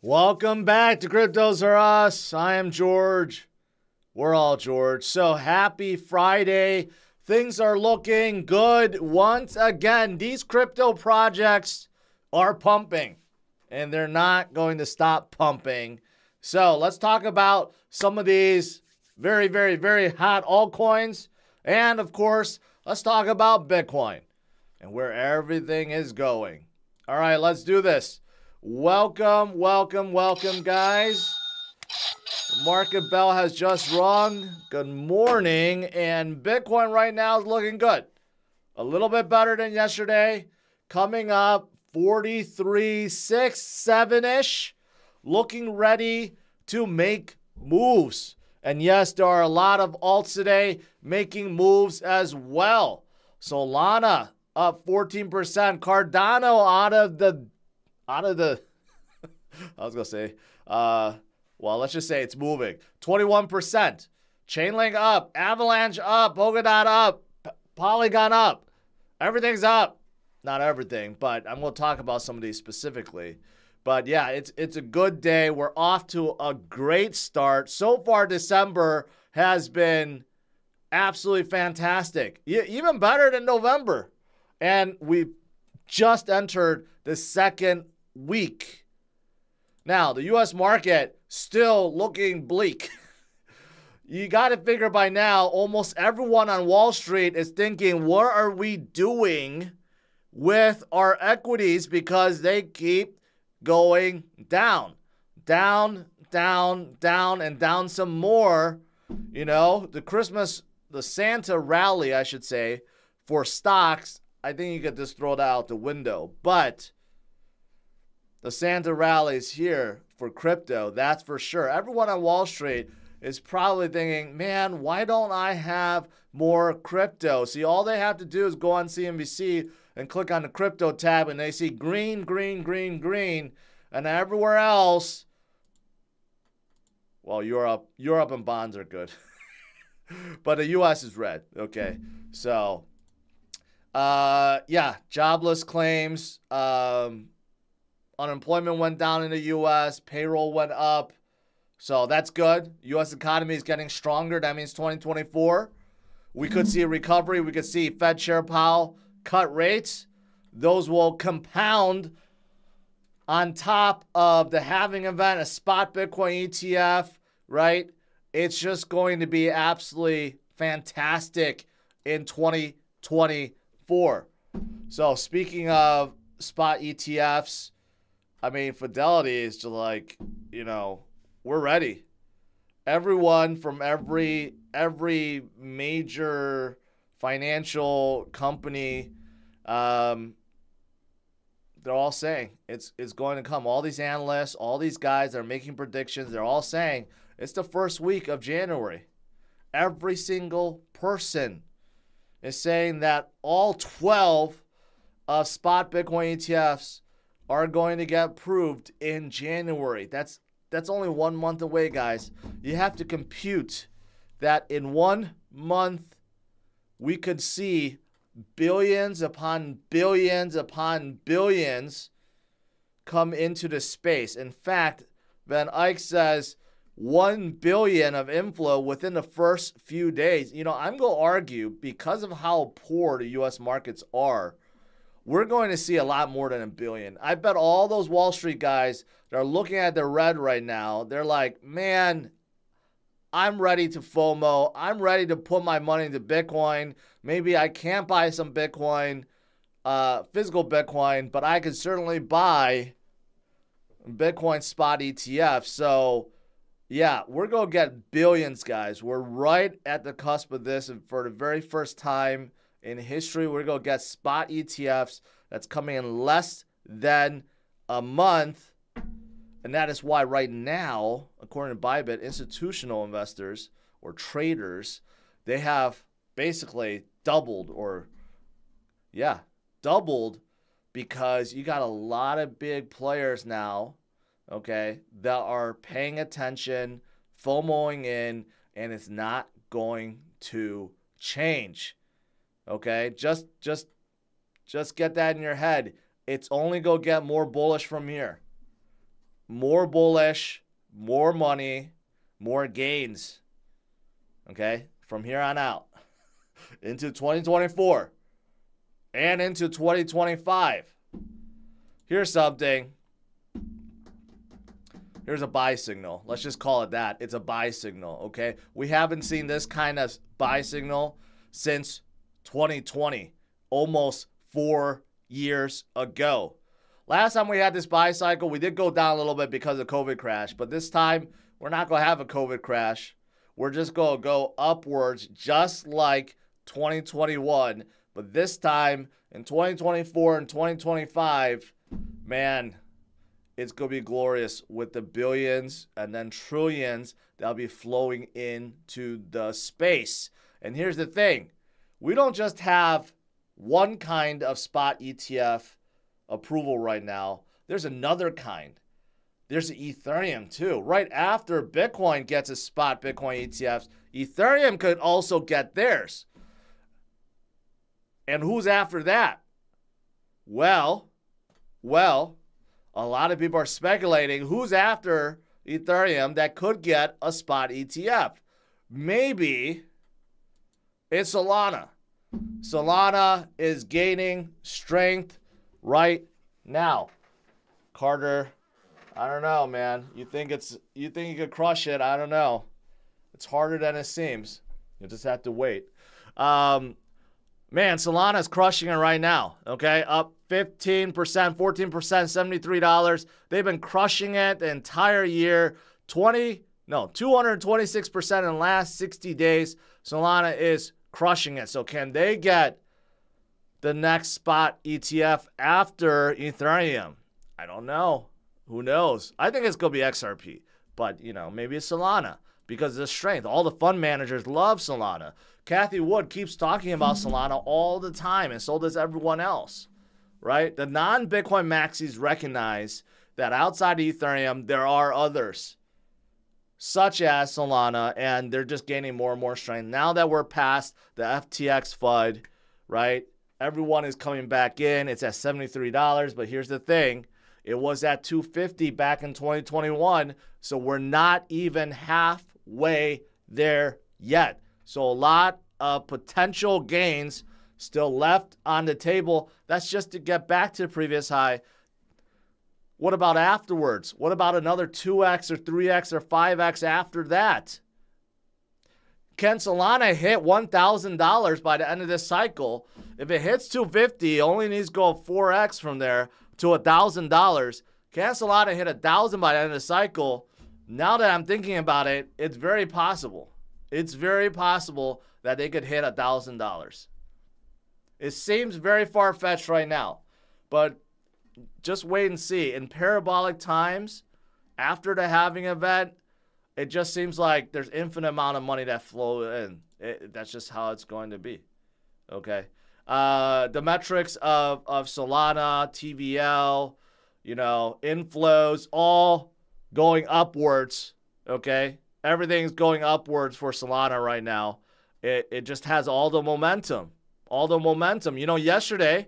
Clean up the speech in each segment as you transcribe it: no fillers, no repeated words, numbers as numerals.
Welcome back to Cryptos Are Us. I am George. We're all George. So happy Friday. Things are looking good once again. These crypto projects are pumping, and they're not going to stop pumping. So let's talk about some of these very, very, very hot altcoins. And of course, let's talk about Bitcoin and where everything is going. All right, let's do this. Welcome, guys. The market bell has just rung. Good morning. And Bitcoin right now is looking good. A little bit better than yesterday. Coming up 43.6, 7-ish. Looking ready to make moves. And yes, there are a lot of alts today making moves as well. Solana up 14%. Cardano out of the I was going to say, well, let's just say it's moving. 21%. Chainlink up. Avalanche up. Polkadot up. Polygon up. Everything's up. Not everything, but I'm going to talk about some of these specifically. But yeah, it's a good day. We're off to a great start. So far, December has been absolutely fantastic. Even better than November. And we just entered the second week. Now, the U.S. market still looking bleak. You got to figure by now, almost everyone on Wall Street is thinking, what are we doing with our equities? Because they keep going down, down, down, down, and down some more. You know, the Santa rally, I should say, for stocks, I think you could just throw that out the window. But the Santa rally is here for crypto, that's for sure. Everyone on Wall Street is probably thinking, man, why don't I have more crypto? See, all they have to do is go on CNBC and click on the crypto tab, and they see green, green, green, green, and everywhere else, well, Europe and bonds are good. But the U.S. is red, okay? So, yeah, jobless claims, unemployment went down in the U.S. Payroll went up. So that's good. U.S. economy is getting stronger. That means 2024. We could see a recovery. We could see Fed Chair Powell cut rates. Those will compound on top of the halving event, a spot Bitcoin ETF, right? It's just going to be absolutely fantastic in 2024. So speaking of spot ETFs, I mean, Fidelity is just like, you know, we're ready. Everyone from every major financial company, they're all saying it's going to come. All these analysts, all these guys that are making predictions, they're all saying it's the first week of January. Every single person is saying that all 12 of spot Bitcoin ETFs are going to get approved in January. That's only 1 month away, guys. You have to compute that in 1 month, we could see billions upon billions upon billions come into the space. In fact, Van Eyck says 1 billion of inflow within the first few days. You know, I'm going to argue, because of how poor the U.S. markets are, we're going to see a lot more than 1 billion. I bet all those Wall Street guys that are looking at the red right now, they're like, man, I'm ready to FOMO. I'm ready to put my money into Bitcoin. Maybe I can't buy some Bitcoin, physical Bitcoin, but I could certainly buy Bitcoin spot ETF. So, yeah, we're going to get billions, guys. We're right at the cusp of this. And for the very first time in history, we're going to get spot ETFs that's coming in less than a month. And that is why right now, according to Bybit, institutional investors or traders, they have basically doubled because you got a lot of big players now, okay, that are paying attention, FOMOing in, and it's not going to change. Okay, just get that in your head. It's only going to get more bullish from here. more bullish, more money, more gains, okay, from here on out into 2024 and into 2025. Here's something. Here's a buy signal. Let's just call it that. It's a buy signal, okay? We haven't seen this kind of buy signal since 2020, almost 4 years ago. Last time we had this buy cycle, we did go down a little bit because of COVID crash, but this time we're not going to have a COVID crash. We're just going to go upwards just like 2021, but this time in 2024 and 2025, man, it's going to be glorious with the billions and then trillions that'll be flowing into the space. And here's the thing. We don't just have one kind of spot ETF approval right now. There's another kind. There's Ethereum too. Right after Bitcoin gets a spot Bitcoin ETFs, Ethereum could also get theirs. And who's after that? Well, a lot of people are speculating who's after Ethereum that could get a spot ETF. Maybe it's Solana. Solana is gaining strength right now. Carter, I don't know, man. You think you could crush it? I don't know. It's harder than it seems. You just have to wait. Man, Solana's crushing it right now, okay? Up 15%, 14%, $73. They've been crushing it the entire year. 226% in the last 60 days. Solana is crushing it. So can they get the next spot ETF after Ethereum? I don't know. Who knows? I think it's going to be XRP. But, maybe it's Solana because of the strength. All the fund managers love Solana. Kathy Wood keeps talking about Solana all the time, and so does everyone else, right? The non-Bitcoin maxis recognize that outside of Ethereum, there are others, such as Solana, and they're just gaining more and more strength. Now that we're past the FTX FUD, right? Everyone is coming back in. It's at $73, but here's the thing. It was at $250 back in 2021, so we're not even halfway there yet. So a lot of potential gains still left on the table. That's just to get back to the previous high. What about afterwards? What about another 2x or 3x or 5x after that? Can Solana hit $1,000 by the end of this cycle? If it hits $250, it only needs to go 4x from there to $1,000. Can Solana hit $1,000 by the end of the cycle? Now that I'm thinking about it, it's very possible. It's very possible that they could hit $1,000. It seems very far-fetched right now, but just wait and see. In parabolic times, after the halving event, it just seems like there's infinite amount of money that flow in. That's just how it's going to be. Okay. The metrics of Solana, TVL, inflows, all going upwards. Okay. Everything's going upwards for Solana right now. It just has all the momentum. All the momentum. Yesterday,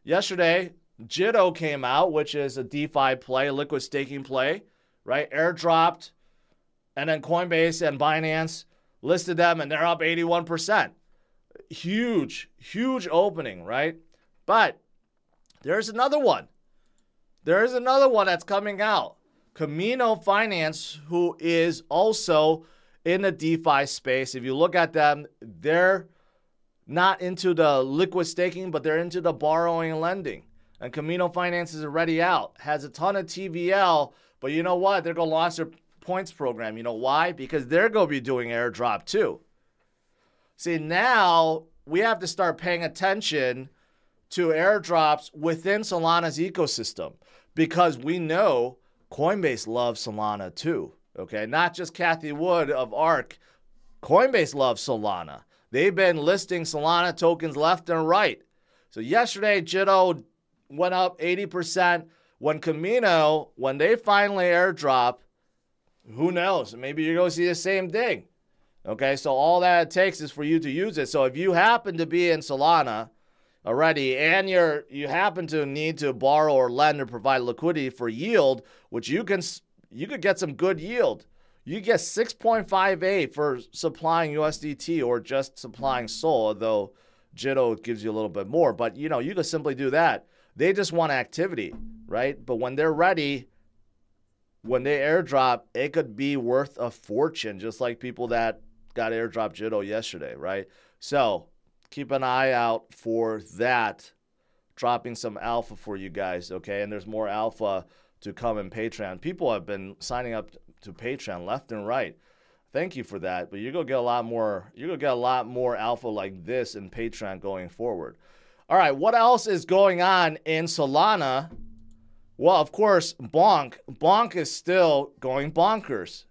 Jitto came out, which is a DeFi play, a liquid staking play, right? Airdropped, and then Coinbase and Binance listed them, and they're up 81%. Huge, huge opening, right? But there's another one. There's another one that's coming out. Kamino Finance, who is also in the DeFi space. If you look at them, they're not into the liquid staking, but they're into the borrowing and lending. And Kamino Finance is already out. Has a ton of TVL, but you know what? They're going to launch their points program. You know why? Because they're going to be doing airdrop too. See, now we have to start paying attention to airdrops within Solana's ecosystem because we know Coinbase loves Solana too, okay? Not just Kathy Wood of ARK. Coinbase loves Solana. They've been listing Solana tokens left and right. So yesterday, Jitto went up 80%. When Kamino, when they finally airdrop, who knows? Maybe you're going to see the same thing, okay? So all that it takes is for you to use it. So if you happen to be in Solana already, and you happen to need to borrow or lend or provide liquidity for yield, which you could get some good yield. You get 6.58 for supplying USDT or just supplying SOL, although JITO gives you a little bit more. But, you could simply do that. They just want activity, right? But when they're ready, when they airdrop, it could be worth a fortune, just like people that got airdrop JITO yesterday, right? So keep an eye out for that, dropping some alpha for you guys, okay? And there's more alpha to come in Patreon. People have been signing up to Patreon left and right. Thank you for that. But you're gonna get a lot more. You're gonna get a lot more alpha like this in Patreon going forward. All right, what else is going on in Solana? Well, of course, Bonk. Bonk is still going bonkers.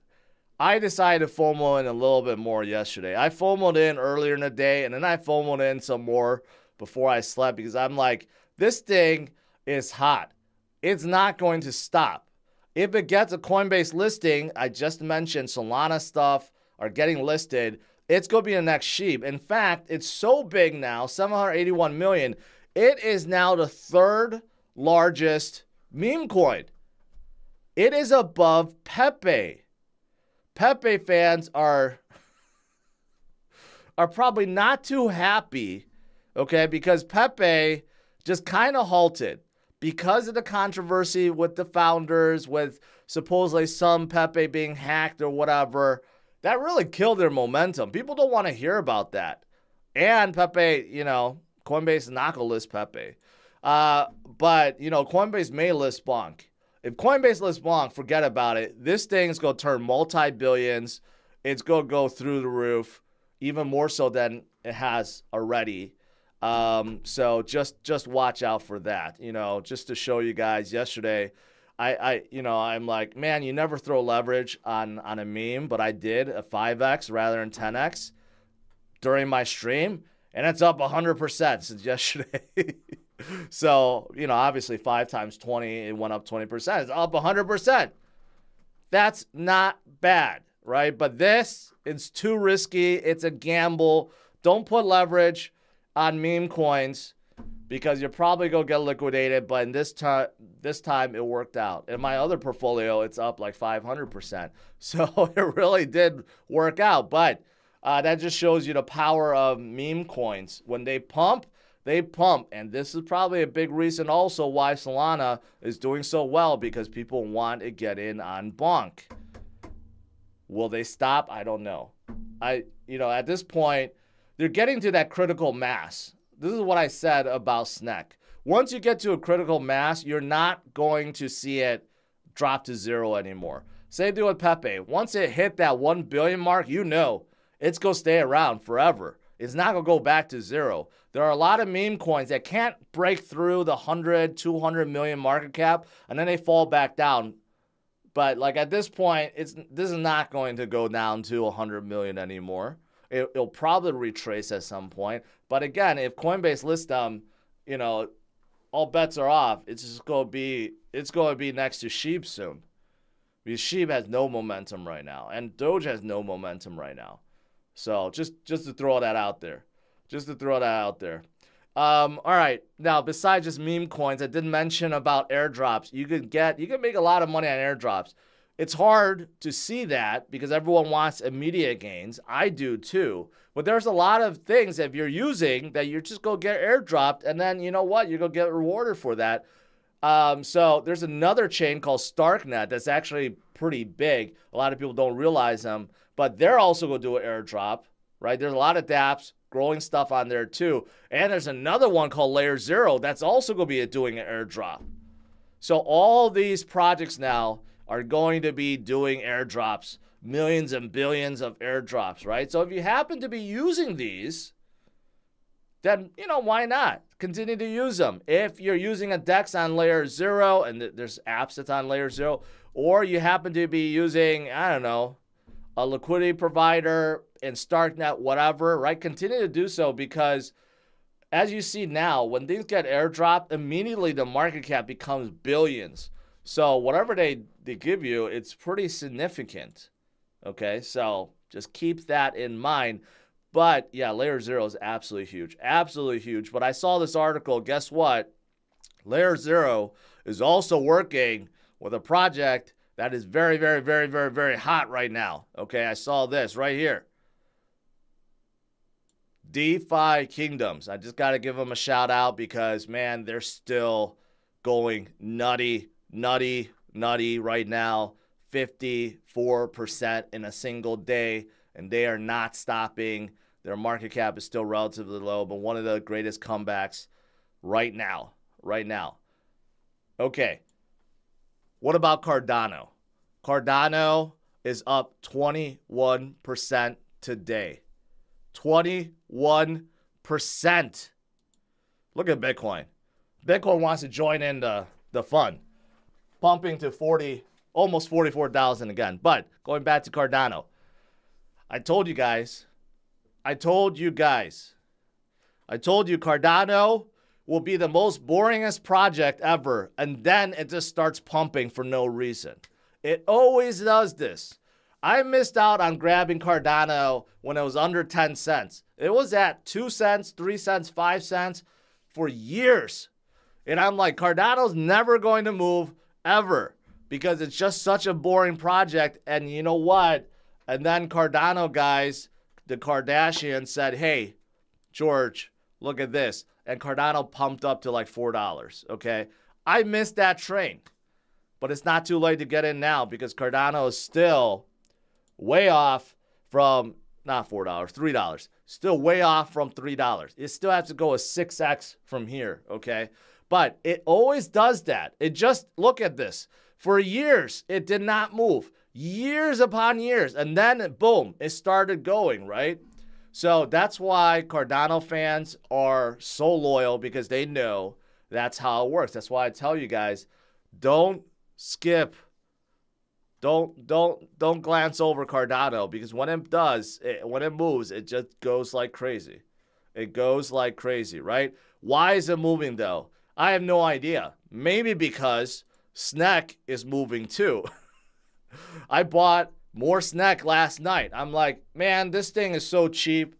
I decided to FOMO in a little bit more yesterday. I FOMO'd in earlier in the day, and then I FOMO'd in some more before I slept because I'm like, this thing is hot. It's not going to stop. If it gets a Coinbase listing, I just mentioned Solana stuff are getting listed, it's going to be the next sheep. In fact, it's so big now, 781 million. It is now the third largest meme coin. It is above Pepe. Pepe fans are probably not too happy, okay, because Pepe just kind of halted because of the controversy with the founders, with supposedly some Pepe being hacked or whatever. That really killed their momentum. People don't want to hear about that. And Pepe, Coinbase is not going to list Pepe. But, Coinbase may list Bonk. If Coinbase lists Bonk, forget about it. This thing's going to turn multi-billions. It's going to go through the roof, even more so than it has already. So just watch out for that. Just to show you guys yesterday, I'm like, man, you never throw leverage on a meme, but I did a 5x rather than 10x during my stream, and it's up 100% since yesterday. So, obviously 5 times 20, it went up 20%. It's up 100%. That's not bad, right? But this, it's too risky. It's a gamble. Don't put leverage on meme coins because you're probably going to get liquidated. But in this time, it worked out. In my other portfolio, it's up like 500%. So it really did work out. But that just shows you the power of meme coins. When they pump, they pump. And this is probably a big reason also why Solana is doing so well, because people want to get in on Bonk. Will they stop? I don't know. At this point, they're getting to that critical mass. This is what I said about Snek. Once you get to a critical mass, you're not going to see it drop to zero anymore. Same thing with Pepe. Once it hit that 1 billion mark, it's going to stay around forever. It's not going to go back to zero. There are a lot of meme coins that can't break through the 100, 200 million market cap, and then they fall back down. But like at this point, this is not going to go down to 100 million anymore. It'll probably retrace at some point. But again, if Coinbase lists them, all bets are off. It's going to be next to Sheep soon. Because Sheep has no momentum right now, and Doge has no momentum right now. So just to throw that out there. All right. Now, besides just meme coins, I did mention about airdrops. You can make a lot of money on airdrops. It's hard to see that because everyone wants immediate gains. I do too. But there's a lot of things that if you're using that you're just going to get airdropped, and then you know what? You're going to get rewarded for that. So there's another chain called Starknet that's actually pretty big. A lot of people don't realize them, but they're also going to do an airdrop, right? There's a lot of dApps, growing stuff on there too. And there's another one called Layer Zero that's also going to be doing an airdrop. So all these projects now are going to be doing airdrops, millions and billions of airdrops, right? So if you happen to be using these, then, why not? Continue to use them. If you're using a DEX on Layer Zero, and there's apps that's on Layer Zero, or you happen to be using, I don't know, a liquidity provider in Starknet, whatever, right? Continue to do so, because as you see now, when things get airdropped, immediately the market cap becomes billions. So whatever they give you, it's pretty significant. Okay, so just keep that in mind. But yeah, layer 0 is absolutely huge. Absolutely huge. But I saw this article. Guess what? Layer 0 is also working with a project that is very, very, very, very, very hot right now. Okay, I saw this right here. DeFi Kingdoms. I just got to give them a shout out because, man, they're still going nutty right now. 54% in a single day, and they are not stopping. Their market cap is still relatively low, but one of the greatest comebacks right now. Okay. What about Cardano? Cardano is up 21% today. 21%. Look at Bitcoin. Bitcoin wants to join in the fun. Pumping to 40, almost 44,000 again. But going back to Cardano. I told you Cardano will be the most boringest project ever, and then it just starts pumping for no reason. It always does this. I missed out on grabbing Cardano when it was under 10 cents. It was at 2 cents, 3 cents, 5 cents for years. And I'm like, Cardano's never going to move ever because it's just such a boring project. And you know what? And then Cardano guys, the Kardashians said, hey, George, look at this. And Cardano pumped up to like $4, okay? I missed that train. But it's not too late to get in now because Cardano is still way off from, not $4, $3. Still way off from $3. It still has to go a 6x from here, okay? But it always does that. It just, look at this. For years, it did not move. Years upon years. And then, boom, it started going, right? So that's why Cardano fans are so loyal because they know that's how it works. That's why I tell you guys, don't skip. Don't glance over Cardano because when it does, when it moves, it just goes like crazy. It goes like crazy, right? Why is it moving though? I have no idea. Maybe because Snek is moving too. I bought more Snek last night. I'm like, man, this thing is so cheap.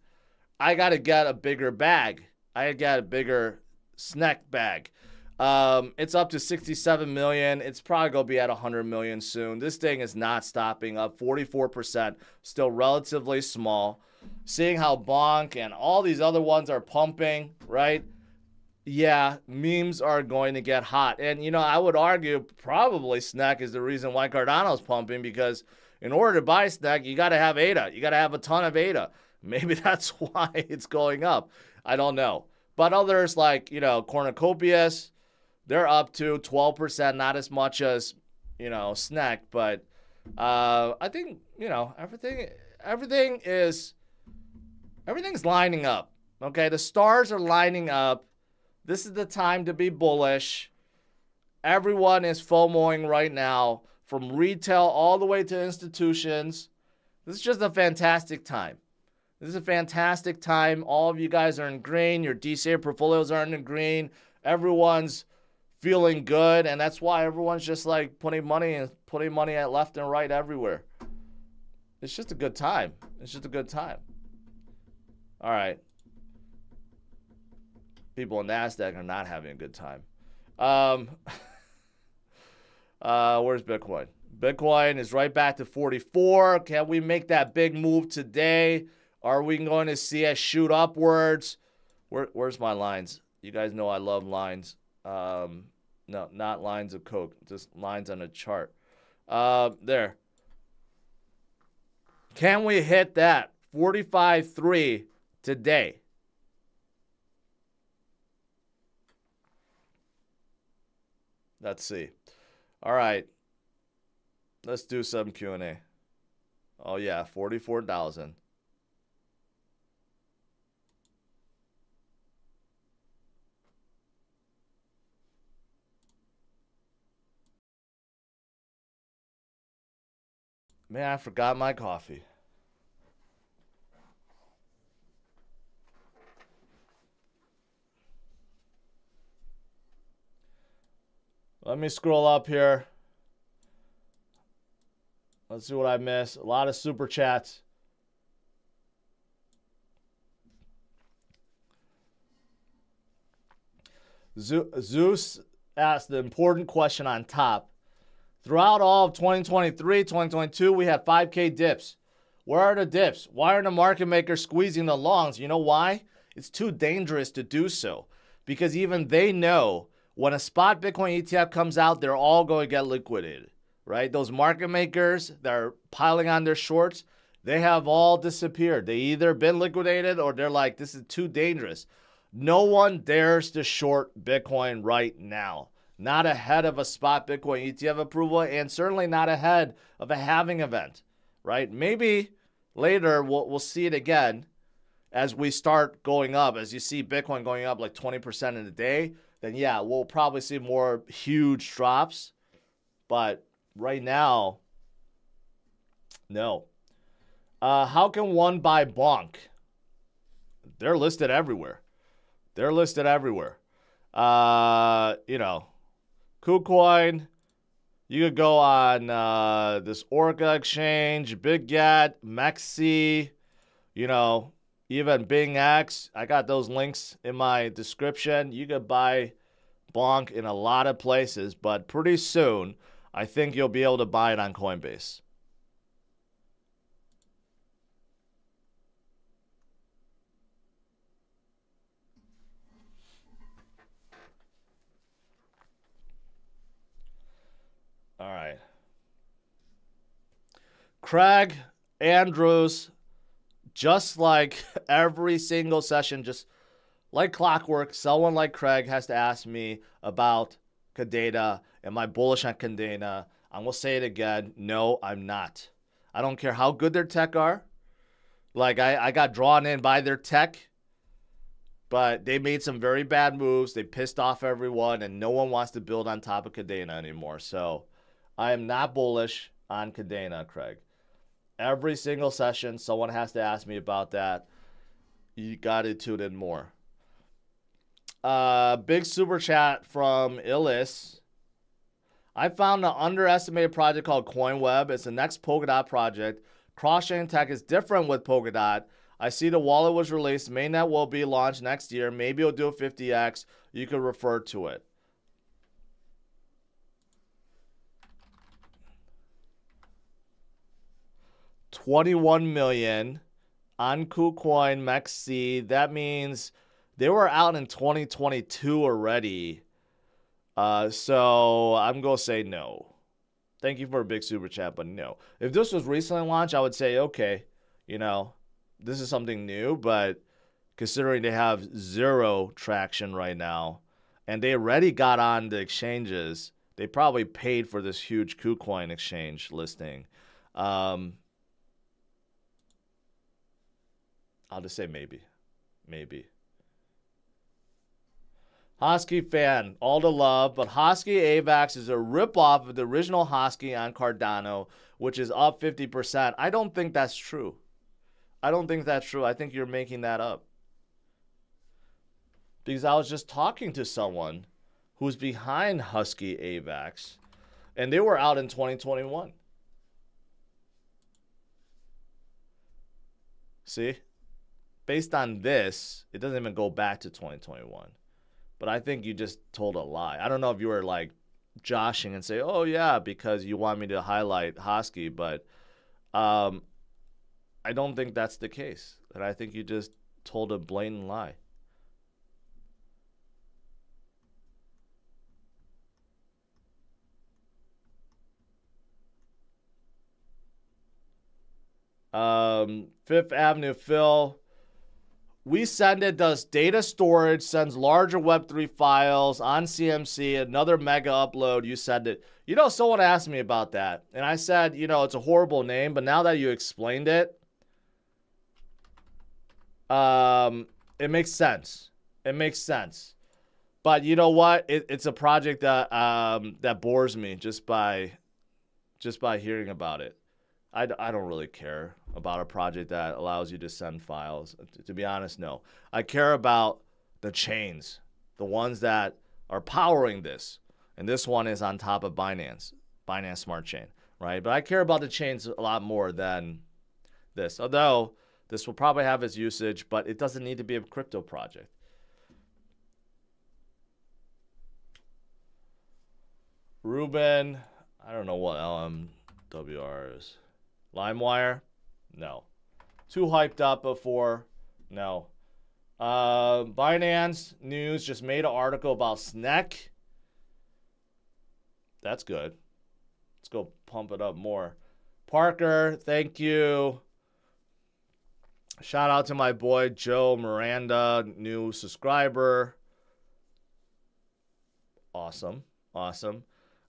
I got to get a bigger bag. I got a bigger Snek bag. It's up to 67 million. It's probably going to be at 100 million soon. This thing is not stopping, up 44%, still relatively small. Seeing how Bonk and all these other ones are pumping, right? Yeah, memes are going to get hot. And, you know, I would argue probably Snek is the reason why Cardano's pumping because in order to buy Snek, you got to have ADA. You got to have a ton of ADA. Maybe that's why it's going up. I don't know. But others like, you know, Cornucopias, they're up to 12%, not as much as, you know, Snek. But I think, you know, everything's lining up. Okay, the stars are lining up. This is the time to be bullish. Everyone is FOMOing right now, from retail all the way to institutions. This is just a fantastic time. This is a fantastic time. All of you guys are in green. Your DCA portfolios are in the green. Everyone's feeling good, and that's why everyone's just like putting money at left and right everywhere. It's just a good time. It's just a good time. All right. People in NASDAQ are not having a good time. Where's Bitcoin? Bitcoin is right back to 44. Can we make that big move today? Are we going to see us shoot upwards? Where's my lines? You guys know I love lines. No, not lines of Coke. Just lines on a chart. There. Can we hit that 45.3 today? Let's see. All right. Let's do some Q&A. Oh, yeah. 44,000. Man, I forgot my coffee. Let me scroll up here. Let's see what I missed. A lot of super chats. Zeus asked the important question on top. Throughout all of 2023, 2022, we had 5K dips. Where are the dips? Why are the market makers squeezing the longs? You know why? It's too dangerous to do so. Because even they know when a spot Bitcoin ETF comes out, they're all going to get liquidated, right? Those market makers that are piling on their shorts, they have all disappeared. They either been liquidated or they're like, this is too dangerous. No one dares to short Bitcoin right now. Not ahead of a spot Bitcoin ETF approval, and certainly not ahead of a halving event, right? Maybe later we'll see it again as we start going up. As you see Bitcoin going up like 20% in a day, then yeah, we'll probably see more huge drops. But right now, no. How can one buy Bonk? They're listed everywhere. They're listed everywhere. You know, KuCoin. You could go on this Orca exchange, BitGet, Mexi, you know, even BingX. I got those links in my description. You could buy Bonk in a lot of places, but pretty soon, I think you'll be able to buy it on Coinbase. All right. Craig Andrews, just like every single session, just like clockwork, someone like Craig has to ask me about Cardano. Am I bullish on Cardano? I'm going to say it again. No, I'm not. I don't care how good their tech are. Like, I got drawn in by their tech, but they made some very bad moves. They pissed off everyone, and no one wants to build on top of Cardano anymore. So I am not bullish on Cardano, Craig. Every single session, someone has to ask me about that. You got to tune in more. Big super chat from Illis. I found an underestimated project called CoinWeb. It's the next Polkadot project. Cross-chain tech is different with Polkadot. I see the wallet was released. Mainnet will be launched next year. Maybe it'll do a 50x. You could refer to it. $21 million on KuCoin, Mexi. That means they were out in 2022 already. So I'm going to say no. Thank you for a big super chat, but no. If this was recently launched, I would say, okay, you know, this is something new. But considering they have zero traction right now, and they already got on the exchanges, they probably paid for this huge KuCoin exchange listing. I'll just say maybe. Maybe. Hosky fan, all the love, but Hosky AVAX is a ripoff of the original Hosky on Cardano, which is up 50%. I don't think that's true. I don't think that's true. I think you're making that up. Because I was just talking to someone who's behind Husky AVAX, and they were out in 2021. See? Based on this, it doesn't even go back to 2021. But I think you just told a lie. I don't know if you were like joshing and say, oh yeah, because you want me to highlight Hosky, but I don't think that's the case. And I think you just told a blatant lie. Fifth Avenue Phil. We send it, does data storage, sends larger Web3 files on CMC, another mega upload, you send it. You know, someone asked me about that. And I said, you know, it's a horrible name, but now that you explained it, it makes sense. It makes sense. But you know what? It's a project that that bores me just by hearing about it. I don't really care about a project that allows you to send files. To be honest, no. I care about the chains, the ones that are powering this. And this one is on top of Binance Smart Chain, right? But I care about the chains a lot more than this. Although this will probably have its usage, but it doesn't need to be a crypto project. Ruben, I don't know what LMWR is. LimeWire? No. Too hyped up before? No. Binance News just made an article about Snek. That's good. Let's go pump it up more. Parker, thank you. Shout out to my boy Joe Miranda, new subscriber. Awesome. Awesome.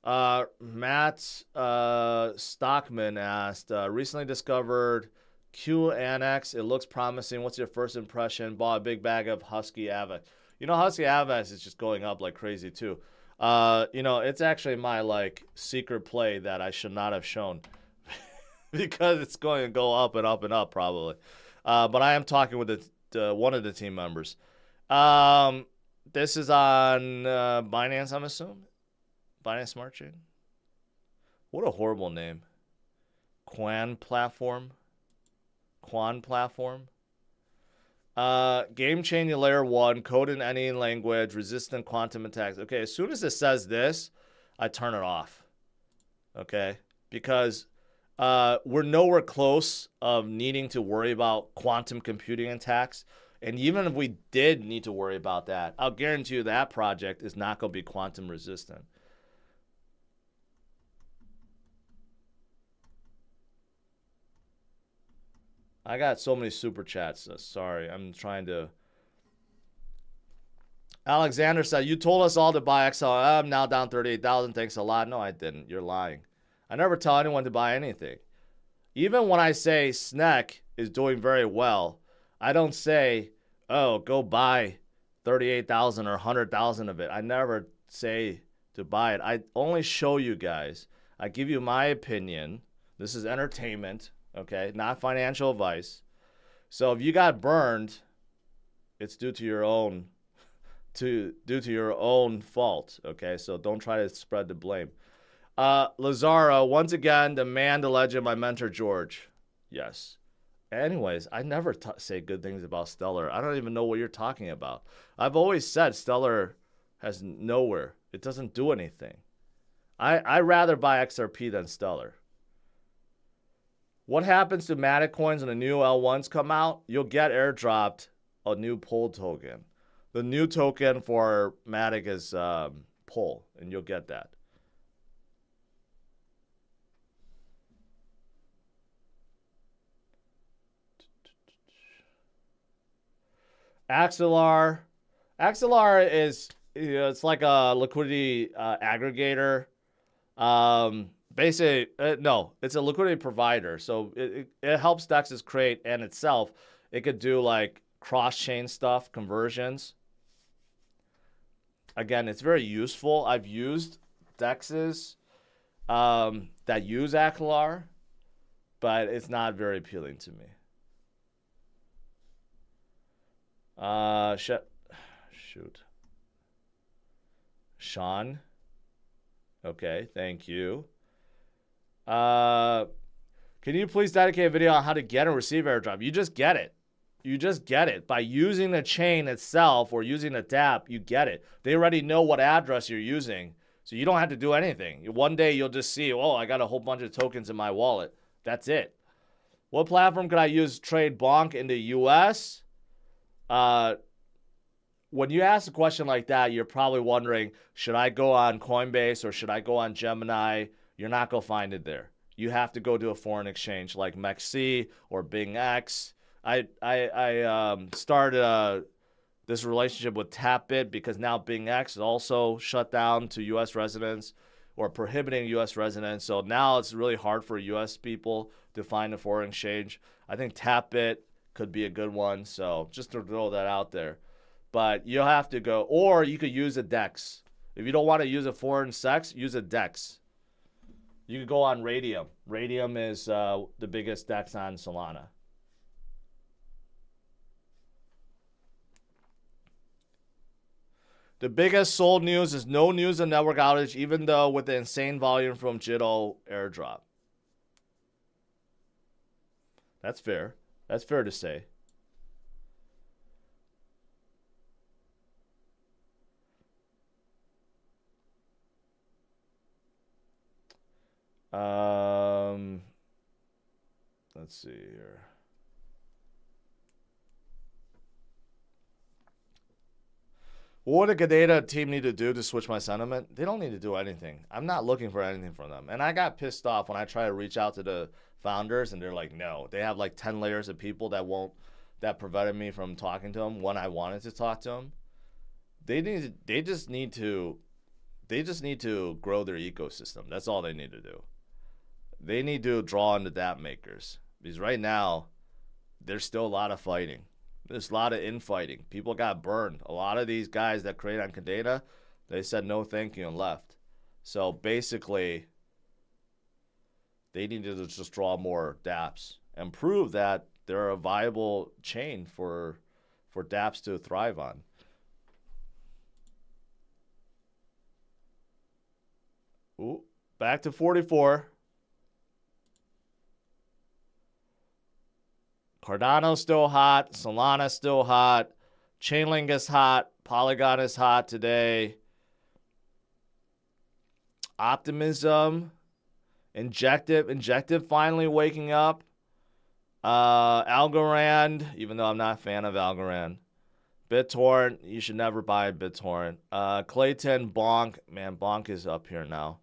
Matt Stockman asked, recently discovered QNX. It looks promising. What's your first impression? Bought a big bag of Husky Avex. You know, Husky Avex is just going up like crazy too. You know, it's actually my like secret play that I should not have shown because it's going to go up and up and up probably. But I am talking with one of the team members. This is on Binance, I'm assuming. Binance Smart Chain. What a horrible name. Quan Platform. Game changing layer 1, code in any language, resistant quantum attacks. Okay, as soon as it says this, I turn it off. Okay? Because we're nowhere close of needing to worry about quantum computing attacks. And even if we did need to worry about that, I'll guarantee you that project is not going to be quantum resistant. I got so many super chats. Sorry, I'm trying to. Alexander said, you told us all to buy XLM, now down 38,000. Thanks a lot. No, I didn't. You're lying. I never tell anyone to buy anything. Even when I say Snek is doing very well, I don't say, oh, go buy 38,000 or 100,000 of it. I never say to buy it. I only show you guys. I give you my opinion. This is entertainment, okay? Not financial advice. So if you got burned, it's due to your own fault, okay? So don't try to spread the blame. Lazaro, once again, the man, the legend, my mentor, George. Yes. Anyways, I never say good things about Stellar. I don't even know what you're talking about. I've always said Stellar has nowhere. It doesn't do anything. I'd rather buy XRP than Stellar. What happens to Matic coins when the new L1s come out? You'll get airdropped a new POL token. The new token for Matic is POL, and you'll get that. Axelar is, you know, it's like a liquidity aggregator. Basically, no, it's a liquidity provider. So it helps DEXs create, and itself, it could do like cross-chain stuff, conversions. Again, it's very useful. I've used DEXs that use Axelar, but it's not very appealing to me. Shoot. Sean. Okay, thank you. Can you please dedicate a video on how to get and receive airdrop? You just get it. You just get it. By using the chain itself or using the dApp, you get it. They already know what address you're using, so you don't have to do anything. One day you'll just see, oh, I got a whole bunch of tokens in my wallet. That's it. What platform could I use to trade Bonk in the US? When you ask a question like that, you're probably wondering, should I go on Coinbase or should I go on Gemini? You're not going to find it there. You have to go to a foreign exchange like MEXC or BingX. I started this relationship with TapBit because now BingX is also shut down to U.S. residents or prohibiting U.S. residents. So now it's really hard for U.S. people to find a foreign exchange. I think TapBit could be a good one. So just to throw that out there. But you'll have to go, or you could use a DEX. If you don't want to use a foreign SEX, use a DEX. You could go on Radium. Radium is the biggest DEX on Solana. The biggest sold news is no news of network outage, even though with the insane volume from JITO airdrop. That's fair. That's fair to say. Let's see here. What would a Kadena team need to do to switch my sentiment? They don't need to do anything. I'm not looking for anything from them. And I got pissed off when I try to reach out to the founders and they're like, no. They have like 10 layers of people that prevented me from talking to them when I wanted to talk to them. They just need to grow their ecosystem. That's all they need to do. They need to draw on the dApp makers. Because right now, there's still a lot of fighting. There's a lot of infighting. People got burned. A lot of these guys that create on Kadena, they said no thank you and left. So basically, they need to just draw more dApps and prove that they're a viable chain for dApps to thrive on. Ooh, back to 44. Cardano's still hot. Solana's still hot. Chainlink is hot. Polygon is hot today. Optimism. Injective finally waking up. Algorand, even though I'm not a fan of Algorand. BitTorrent, you should never buy BitTorrent. Clayton, Bonk. Man, Bonk is up here now.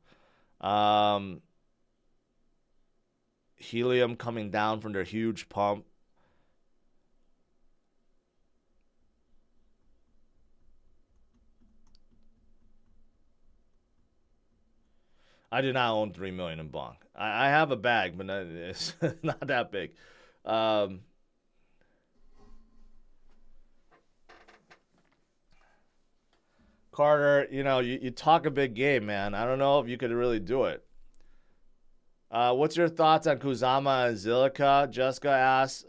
Helium coming down from their huge pump. I do not own 3 million in Bonk. I have a bag, but it's not that big. Carter, you talk a big game, man. I don't know if you could really do it. What's your thoughts on Kusama and Zilliqa? Jessica asks.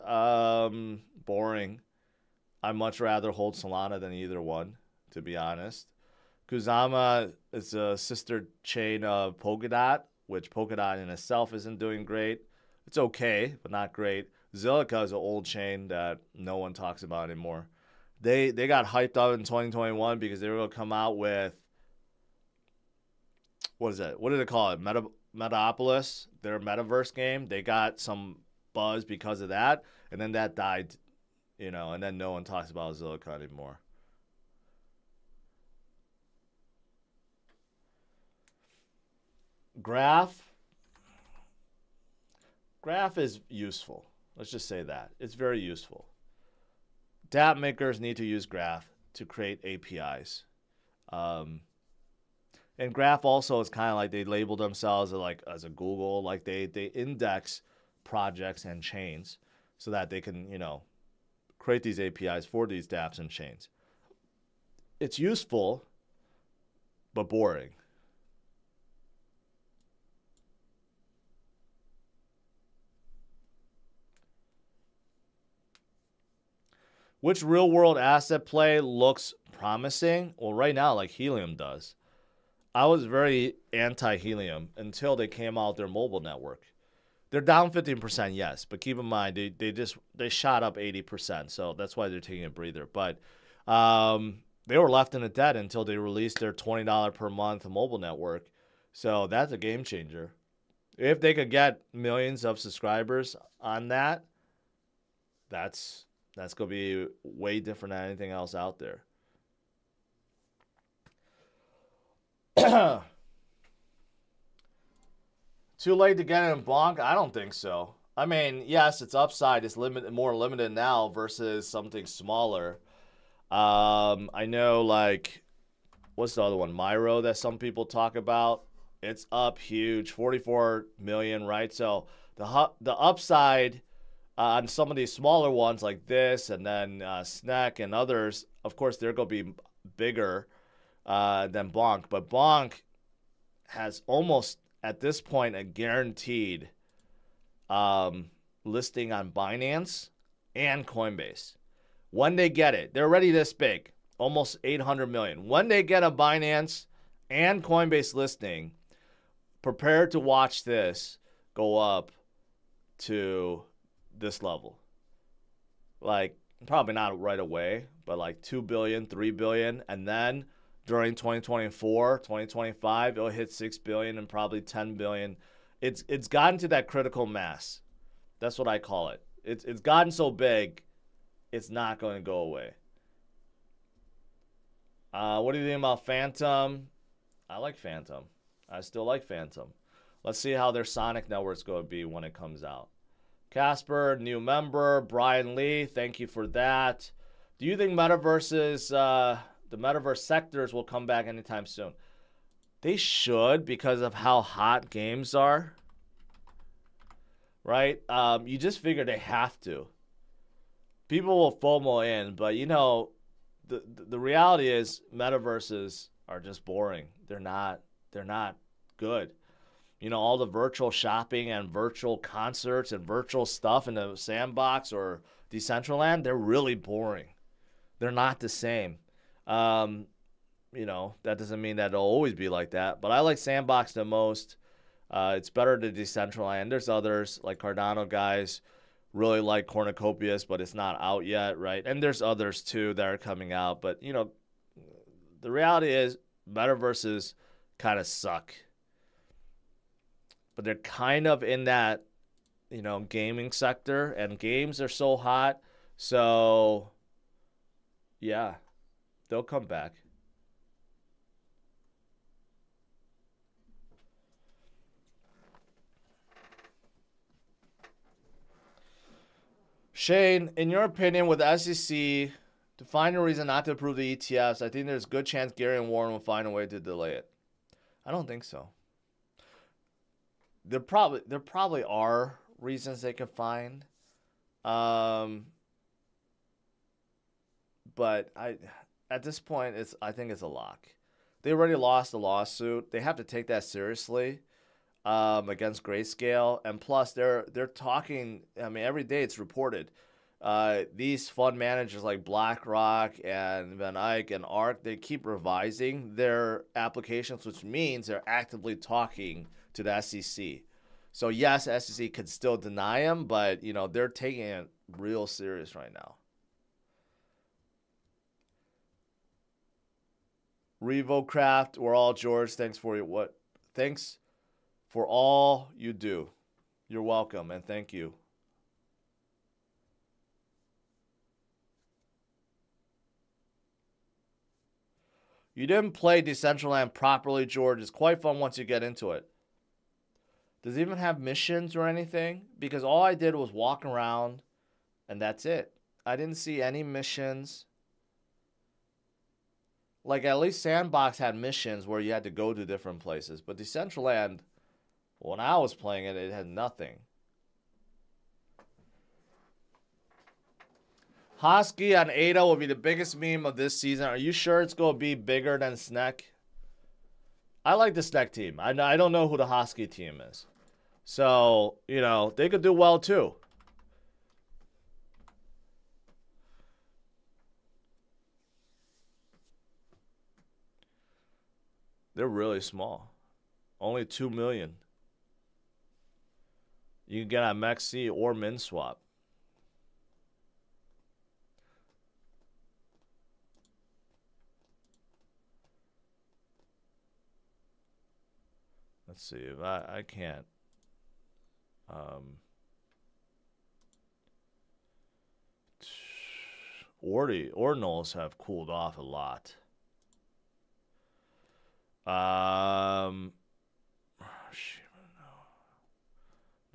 Boring. I'd much rather hold Solana than either one, to be honest. Kusama is a sister chain of Polkadot, which Polkadot in itself isn't doing great. It's okay, but not great. Zilliqa is an old chain that no one talks about anymore. They got hyped up in 2021 because they were going to come out with, what is that? What did they call it? Metapolis, their metaverse game. They got some buzz because of that, and then that died, and then no one talks about Zilliqa anymore. Graph is useful. Let's just say that. It's very useful. dApp makers need to use Graph to create APIs. And Graph also is kind of like they label themselves as a Google. Like they index projects and chains so that they can, create these APIs for these dApps and chains. It's useful, but boring. Which real-world asset play looks promising? Well, right now, like Helium does. I was very anti-Helium until they came out with their mobile network. They're down 15%, yes, but keep in mind they shot up 80%, so that's why they're taking a breather. But they were left in the debt until they released their $20 per month mobile network. So that's a game changer. If they could get millions of subscribers on that, that's going to be way different than anything else out there. Too late to get in Bonk? I don't think so. I mean, yes, its upside is more limited now versus something smaller. I know, like, what's the other one? Myro that some people talk about. It's up huge, 44 million, right? So the upside on some of these smaller ones like this and then Snek and others, of course, they're going to be bigger than Bonk. But Bonk has almost, at this point, a guaranteed listing on Binance and Coinbase. When they get it, they're already this big, almost 800 million. When they get a Binance and Coinbase listing, prepare to watch this go up to this level. Like, probably not right away, but like 2 billion, 3 billion, and then during 2024, 2025, it'll hit 6 billion and probably 10 billion It's gotten to that critical mass. That's what I call it. It's gotten so big, it's not going to go away. What do you think about Phantom? I like Phantom. I still like Phantom. Let's see how their Sonic network's going to be when it comes out. Casper, new member. Brian Lee, thank you for that. Do you think metaverses, the metaverse sectors will come back anytime soon? They should, because of how hot games are. Right? You just figure they have to. People will FOMO in, but you know, the reality is metaverses are just boring. They're not good. You know, all the virtual shopping and virtual concerts and virtual stuff in the sandbox or Decentraland, they're really boring. They're not the same. You know, that doesn't mean that it'll always be like that, but I like Sandbox the most. It's better than Decentraland. There's others, like Cardano guys, really like Cornucopias, but it's not out yet, right? And there's others, too, that are coming out. But, you know, the reality is metaverses kind of suck. But they're kind of in that, you know, gaming sector. And games are so hot. So, yeah, they'll come back. Shane, in your opinion, with the SEC to find a reason not to approve the ETFs, I think there's a good chance Gary and Warren will find a way to delay it. I don't think so. There probably are reasons they could find, but at this point I think it's a lock. They already lost the lawsuit. They have to take that seriously. Against Grayscale, and plus they're talking. I mean, every day it's reported. These fund managers like BlackRock and Van Eyck and ARK, they keep revising their applications, which means they're actively talking to the SEC. So yes, SEC could still deny them, but you know they're taking it real serious right now. RevoCraft, we're all George. Thanks for Thanks for all you do. You're welcome, and thank you. You didn't play Decentraland properly, George. It's quite fun once you get into it. Does it even have missions or anything? Because all I did was walk around, and that's it. I didn't see any missions. Like, at least Sandbox had missions where you had to go to different places. But Decentraland, when I was playing it, it had nothing. Hosky on Ada will be the biggest meme of this season. Are you sure it's going to be bigger than Snek? I like the Snek team. I don't know who the Hosky team is. So, you know, they could do well too. They're really small. Only 2 million. You can get on Maxi or MinSwap. Let's see if I can't. Ordinals have cooled off a lot.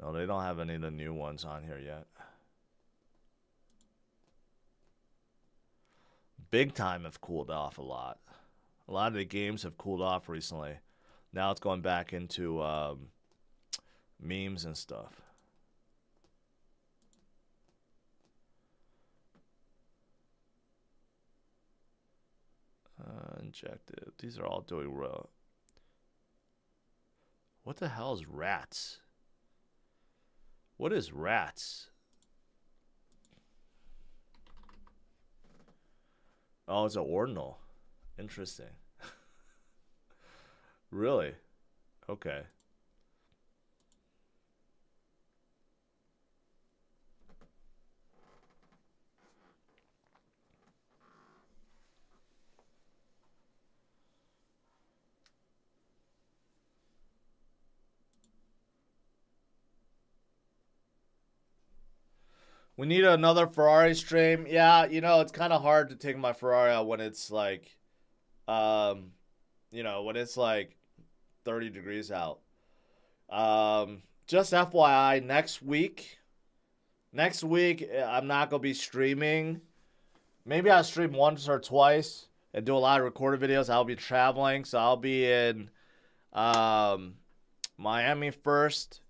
No, they don't have any of the new ones on here yet. Big Time have cooled off a lot. A lot of the games have cooled off recently. Now it's going back into memes and stuff. Injected. These are all doing well. What the hell is rats? What is rats? Oh, it's an ordinal. Interesting. Really? Okay. We need another Ferrari stream. Yeah, you know, it's kind of hard to take my Ferrari out when it's like, you know, when it's like 30 degrees out. Just FYI, next week, I'm not going to be streaming. Maybe I'll stream once or twice and do a lot of recorded videos. I'll be traveling, so I'll be in Miami first.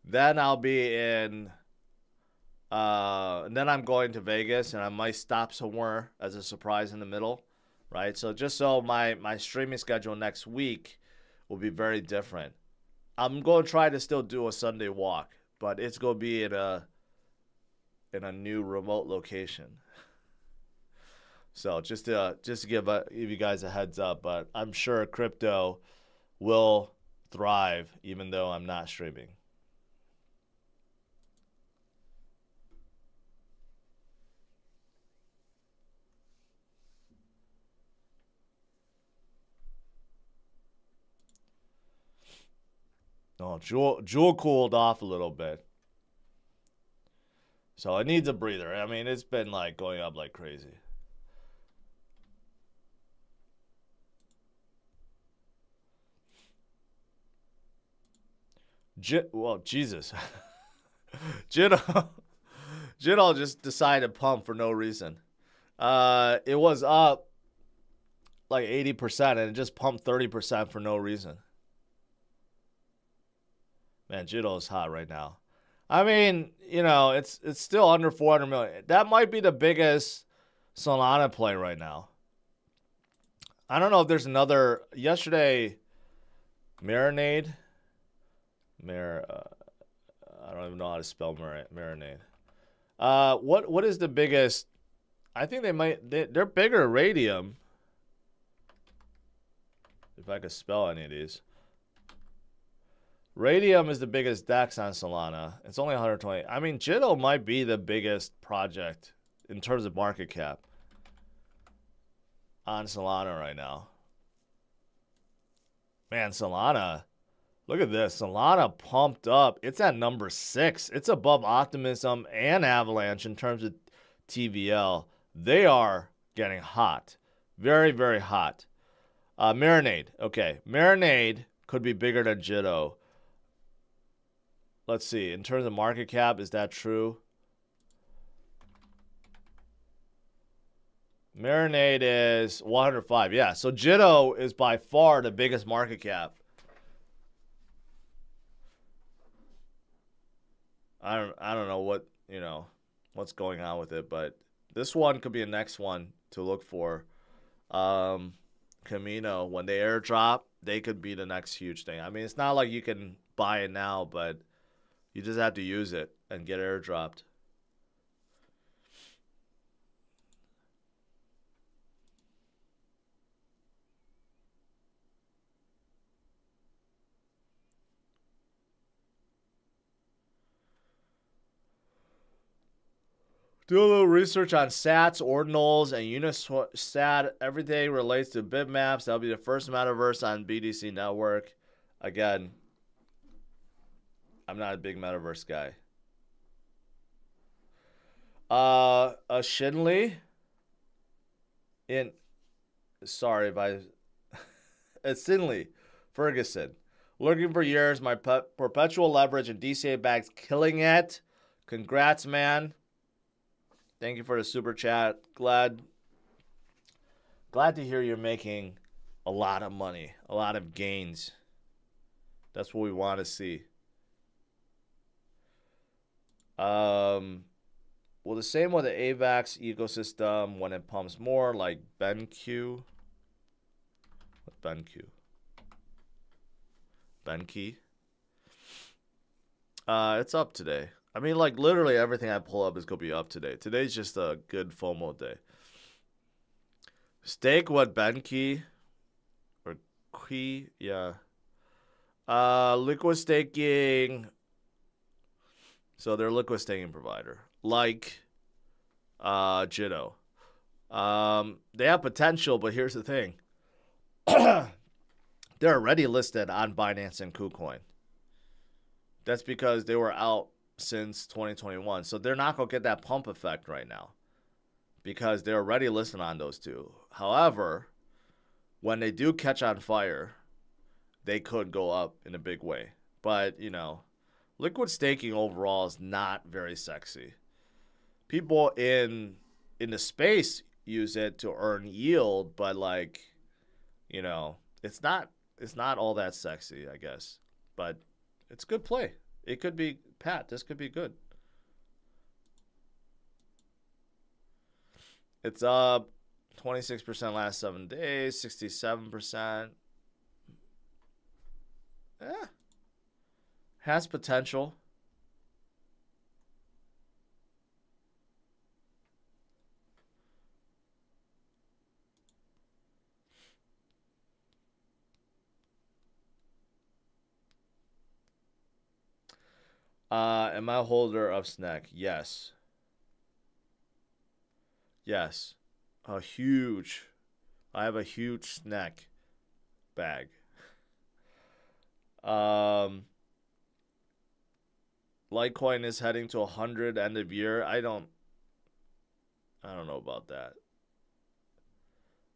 Then I'll be in, and then I'm going to Vegas, and I might stop somewhere as a surprise in the middle, right? So just so my streaming schedule next week will be very different. I'm going to try to still do a Sunday walk, but it's going to be in a new remote location. So just to give you guys a heads up, but I'm sure crypto will thrive even though I'm not streaming. No, Jewel cooled off a little bit. So it needs a breather. I mean, it's been like going up like crazy. Well, Jesus. Jitto just decided to pump for no reason. It was up like 80% and it just pumped 30% for no reason. Man, Jitto is hot right now. I mean, you know, it's still under 400 million. That might be the biggest Solana play right now. I don't know if there's another. Yesterday, Marinade. I don't even know how to spell Marinade. What is the biggest? I think they're bigger Radium. If I could spell any of these. Radium is the biggest DEX on Solana. It's only 120. I mean, Jitto might be the biggest project in terms of market cap on Solana right now. Man, Solana, look at this. Solana pumped up. It's at number 6. It's above Optimism and Avalanche in terms of TVL. They are getting hot. Very, very hot. Marinade. Okay. Marinade could be bigger than Jitto. Let's see. In terms of market cap, is that true? Marinade is 105. Yeah, so Jitto is by far the biggest market cap. I don't know what, you know, what's going on with it, but this one could be the next one to look for. Kamino, when they airdrop, they could be the next huge thing. I mean, it's not like you can buy it now, but you just have to use it and get airdropped. Do a little research on sats, ordinals, and Unisat. Everything relates to bitmaps. That'll be the first metaverse on BTC network. Again, I'm not a big metaverse guy. Shinley sorry if I it's Sinley Ferguson. Looking for years, my perpetual leverage and DCA bags killing it. Congrats, man. Thank you for the super chat. Glad to hear you're making a lot of money, a lot of gains. That's what we want to see. Well, the same with the AVAX ecosystem when it pumps more, like BenQ. What's BenQ? Benkey. It's up today. I mean, like, literally everything I pull up is going to be up today. Today's just a good FOMO day. Stake what Benkey? Or Key? Yeah. Liquid staking. So they're a liquid staking provider. Like Jitto. They have potential, but here's the thing. They're already listed on Binance and KuCoin. That's because they were out since 2021. So they're not going to get that pump effect right now because they're already listed on those two. However, when they do catch on fire, they could go up in a big way. But, you know, liquid staking overall is not very sexy. People in the space use it to earn yield, but like, you know, it's not all that sexy, I guess. But it's good play. It could be, Pat, this could be good. It's up 26% last 7 days, 67%. Yeah. Has potential. Am I a holder of Snek? Yes. Yes. I have a huge Snek bag. Litecoin is heading to 100 end of year. I don't know about that.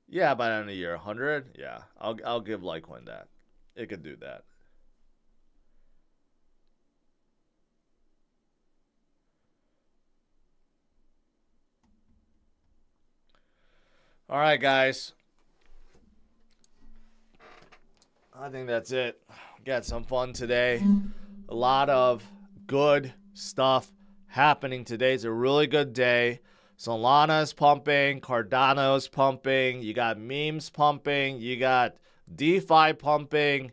Yeah, by the end of the year, 100. Yeah, I'll give Litecoin that. It could do that. All right, guys. I think that's it. Got some fun today. A lot of good stuff happening today. It's a really good day. Solana is pumping. Cardano is pumping. You got memes pumping. You got DeFi pumping.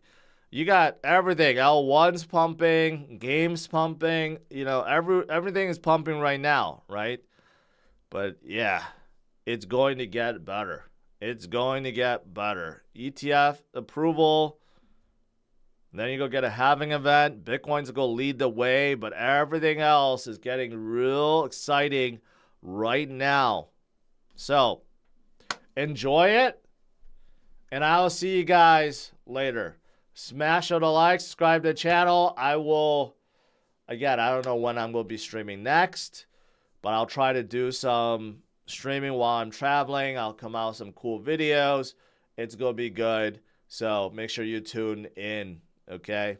You got everything. L1's pumping. Games pumping. You know, everything is pumping right now, right? But yeah, it's going to get better. It's going to get better. ETF approval. Then you go get a halving event. Bitcoin's going to lead the way, but everything else is getting real exciting right now. So, enjoy it, and I'll see you guys later. Smash out a like, subscribe to the channel. I will, again, I don't know when I'm going to be streaming next, but I'll try to do some streaming while I'm traveling. I'll come out with some cool videos. It's going to be good. So make sure you tune in. Okay.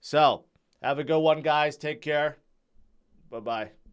So have a good one, guys. Take care. Bye-bye.